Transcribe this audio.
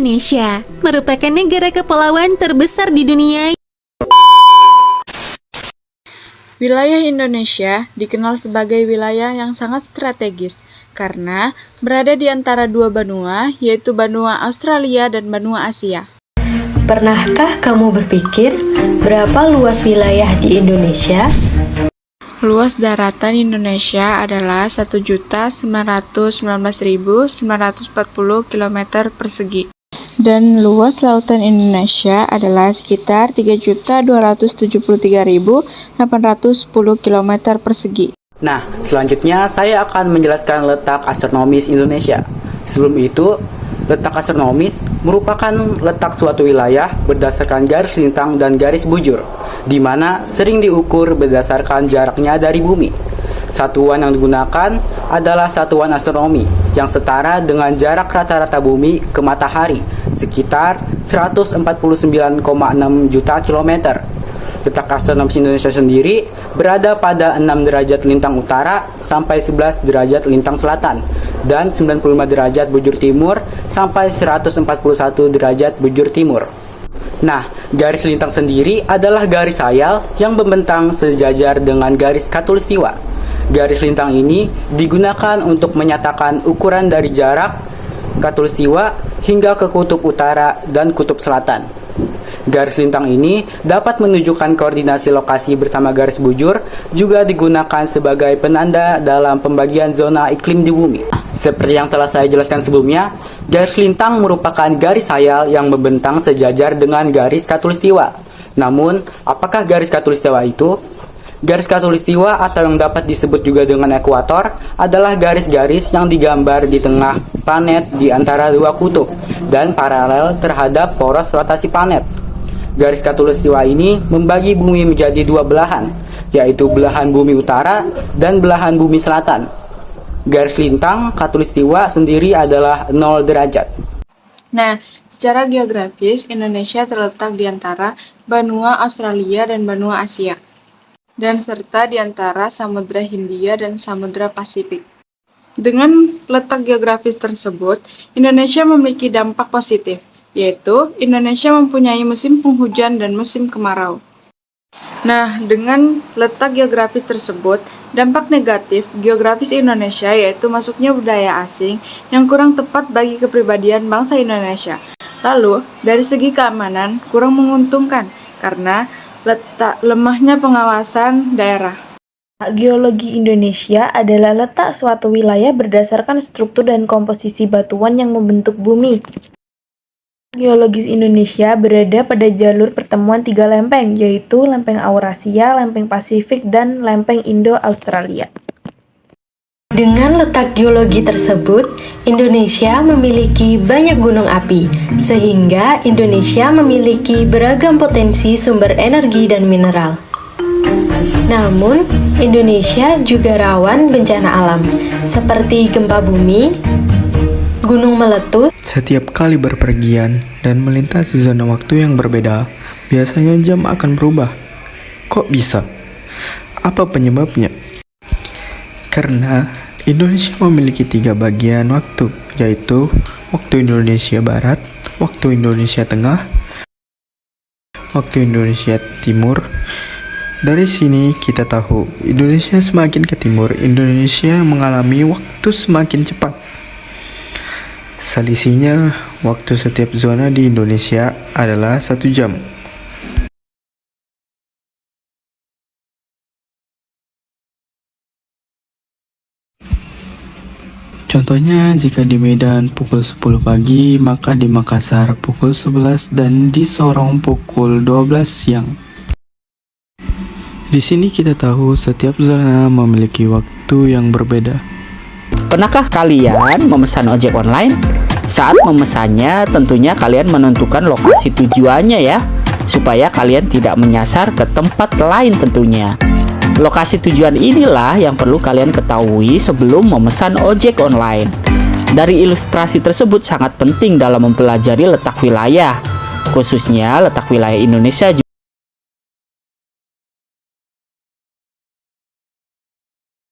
Indonesia merupakan negara kepulauan terbesar di dunia. Wilayah Indonesia dikenal sebagai wilayah yang sangat strategis karena berada di antara dua benua, yaitu benua Australia dan benua Asia. Pernahkah kamu berpikir berapa luas wilayah di Indonesia? Luas daratan Indonesia adalah 1.919.940 km persegi. Dan luas lautan Indonesia adalah sekitar 3.273.810 km persegi. Nah, selanjutnya saya akan menjelaskan letak astronomis Indonesia. Sebelum itu, letak astronomis merupakan letak suatu wilayah berdasarkan garis lintang dan garis bujur, di mana sering diukur berdasarkan jaraknya dari bumi. Satuan yang digunakan adalah satuan astronomi yang setara dengan jarak rata-rata bumi ke matahari, sekitar 149,6 juta kilometer. Letak astronomis Indonesia sendiri berada pada 6 derajat lintang utara sampai 11 derajat lintang selatan dan 95 derajat bujur timur sampai 141 derajat bujur timur. Nah, garis lintang sendiri adalah garis hayal yang membentang sejajar dengan garis khatulistiwa. Garis lintang ini digunakan untuk menyatakan ukuran dari jarak khatulistiwa hingga ke kutub utara dan kutub selatan. Garis lintang ini dapat menunjukkan koordinasi lokasi bersama garis bujur, juga digunakan sebagai penanda dalam pembagian zona iklim di bumi. Seperti yang telah saya jelaskan sebelumnya, garis lintang merupakan garis hayal yang membentang sejajar dengan garis khatulistiwa. Namun, apakah garis khatulistiwa itu? Garis khatulistiwa atau yang dapat disebut juga dengan ekuator adalah garis-garis yang digambar di tengah planet di antara dua kutub dan paralel terhadap poros rotasi planet. Garis khatulistiwa ini membagi bumi menjadi dua belahan, yaitu belahan bumi utara dan belahan bumi selatan. Garis lintang khatulistiwa sendiri adalah 0 derajat. Nah, secara geografis Indonesia terletak di antara benua Australia dan benua Asia, dan serta di antara Samudra Hindia dan Samudra Pasifik. Dengan letak geografis tersebut, Indonesia memiliki dampak positif, yaitu Indonesia mempunyai musim penghujan dan musim kemarau. Nah, dengan letak geografis tersebut, dampak negatif geografis Indonesia yaitu masuknya budaya asing yang kurang tepat bagi kepribadian bangsa Indonesia. Lalu, dari segi keamanan, kurang menguntungkan karena letak lemahnya pengawasan daerah. Geologi Indonesia adalah letak suatu wilayah berdasarkan struktur dan komposisi batuan yang membentuk bumi. Geologis Indonesia berada pada jalur pertemuan tiga lempeng, yaitu lempeng Eurasia, lempeng Pasifik, dan lempeng Indo-Australia. Dengan letak geologi tersebut, Indonesia memiliki banyak gunung api, sehingga Indonesia memiliki beragam potensi sumber energi dan mineral. Namun, Indonesia juga rawan bencana alam, seperti gempa bumi, gunung meletus. Setiap kali berpergian dan melintasi zona waktu yang berbeda, biasanya jam akan berubah. Kok bisa? Apa penyebabnya? Karena Indonesia memiliki 3 bagian waktu, yaitu waktu Indonesia Barat, waktu Indonesia Tengah, waktu Indonesia Timur. Dari sini kita tahu, Indonesia semakin ke timur, Indonesia mengalami waktu semakin cepat. Selisihnya, waktu setiap zona di Indonesia adalah 1 jam. Contohnya, jika di Medan pukul 10 pagi, maka di Makassar pukul 11 dan di Sorong pukul 12 siang. Di sini kita tahu setiap zona memiliki waktu yang berbeda. Pernahkah kalian memesan ojek online? Saat memesannya, tentunya kalian menentukan lokasi tujuannya ya, supaya kalian tidak menyasar ke tempat lain tentunya. Lokasi tujuan inilah yang perlu kalian ketahui sebelum memesan ojek online. Dari ilustrasi tersebut sangat penting dalam mempelajari letak wilayah, khususnya letak wilayah Indonesia.